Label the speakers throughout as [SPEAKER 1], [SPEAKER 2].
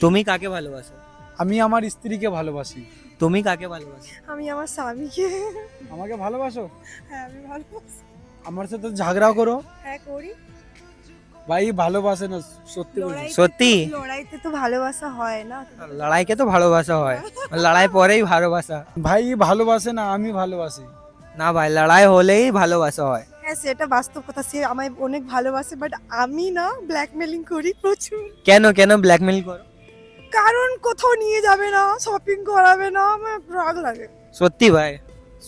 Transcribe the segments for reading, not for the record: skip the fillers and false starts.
[SPEAKER 1] তুমি কাকে ভালোবাসো?
[SPEAKER 2] আমি আমার স্ত্রীকে ভালোবাসি।
[SPEAKER 1] তুমি কাকে ভালোবাসো?
[SPEAKER 3] আমি আমার স্বামীকে।
[SPEAKER 2] আমাকে ভালোবাসো?
[SPEAKER 3] হ্যাঁ আমি ভালোবাসি।
[SPEAKER 2] আমার সাথে ঝগড়া করো?
[SPEAKER 3] হ্যাঁ করি।
[SPEAKER 2] ভাই ভালোবাসে না, সত্যি বলছি।
[SPEAKER 1] সত্যি?
[SPEAKER 3] লড়াইতে তো ভালোবাসা হয় না।
[SPEAKER 1] লড়াইকে তো ভালোবাসা হয়, লড়াই পরেই ভালোবাসা।
[SPEAKER 2] ভাই ভালোবাসে না, আমি ভালোবাসি।
[SPEAKER 1] না ভাই, লড়াই হলেই ভালোবাসা হয়।
[SPEAKER 3] হ্যাঁ সেটা বাস্তব কথা, সে আমায় অনেক ভালোবাসে, বাট আমি না ব্ল্যাকমেলিং করি প্রচুর।
[SPEAKER 1] কেন কেন ব্ল্যাকমেল করো?
[SPEAKER 3] কারণ কোথাও নিয়ে যাবে না, শপিং করাবে না, আমার রাগ লাগে।
[SPEAKER 1] সত্যি ভাই?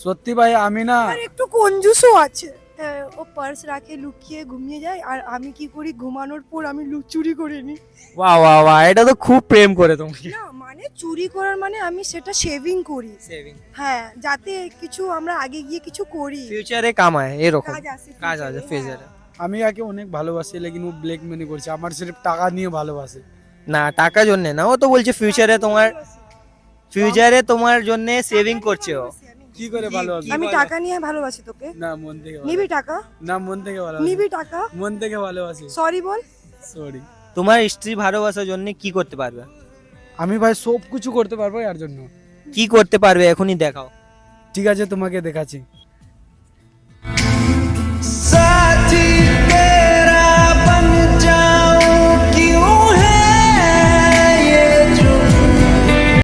[SPEAKER 2] সত্যি ভাই আমি না,
[SPEAKER 3] আর একটু কঞ্জুসও আছে। হ্যাঁ, ও পার্স রাখে, লুকিয়ে ঘুমিয়ে যায়, আর আমি কি করি, ঘুমানোর পর আমি চুরি করে নিই।
[SPEAKER 1] বাহ বাহ বাহ, এটা তো খুব প্রেম করে তোমাকে।
[SPEAKER 3] না মানে চুরি করার মানে আমি সেটা সেভিং করি।
[SPEAKER 1] সেভিং
[SPEAKER 3] হ্যাঁ, যাতে কিছু আমরা আগে গিয়ে কিছু করি,
[SPEAKER 1] ফিউচারে কামায় এরকম।
[SPEAKER 3] কাজ আসে
[SPEAKER 1] কাজ
[SPEAKER 3] future
[SPEAKER 1] আছে
[SPEAKER 3] এ,
[SPEAKER 1] ফিউচারে।
[SPEAKER 2] আমি একে অনেক ভালোবাসি, লেকিন ও ব্ল্যাকমেল করছে, আমার সির্ফ টাকা নিয়ে ভালোবাসে।
[SPEAKER 1] না টাকা জন্য না, ও তো বলছে ফিউচারে তোমার, ফিউচারে তোমার জন্য সেভিং করছে ও।
[SPEAKER 2] কি করে ভালোবাসে?
[SPEAKER 3] আমি
[SPEAKER 1] বলো?
[SPEAKER 3] টাকা নিয়ে ভালোবাসি তোকে।
[SPEAKER 2] না মন থেকে
[SPEAKER 3] নিবি
[SPEAKER 2] ভালোবাসি।
[SPEAKER 3] টাকা?
[SPEAKER 2] না মন থেকে ভালোবাসি।
[SPEAKER 3] নিবি টাকা?
[SPEAKER 2] মন থেকে ভালোবাসি।
[SPEAKER 3] সরি বল।
[SPEAKER 2] সরি।
[SPEAKER 1] তোমার স্ত্রী ভালোবাসার জন্য কি করতে পারবে?
[SPEAKER 2] আমি ভাই সব কিছু করতে পারবো এর জন্য।
[SPEAKER 1] কি করতে পারবে এখনই দেখাও।
[SPEAKER 2] ঠিক আছে তোমাকে দেখাচ্ছি।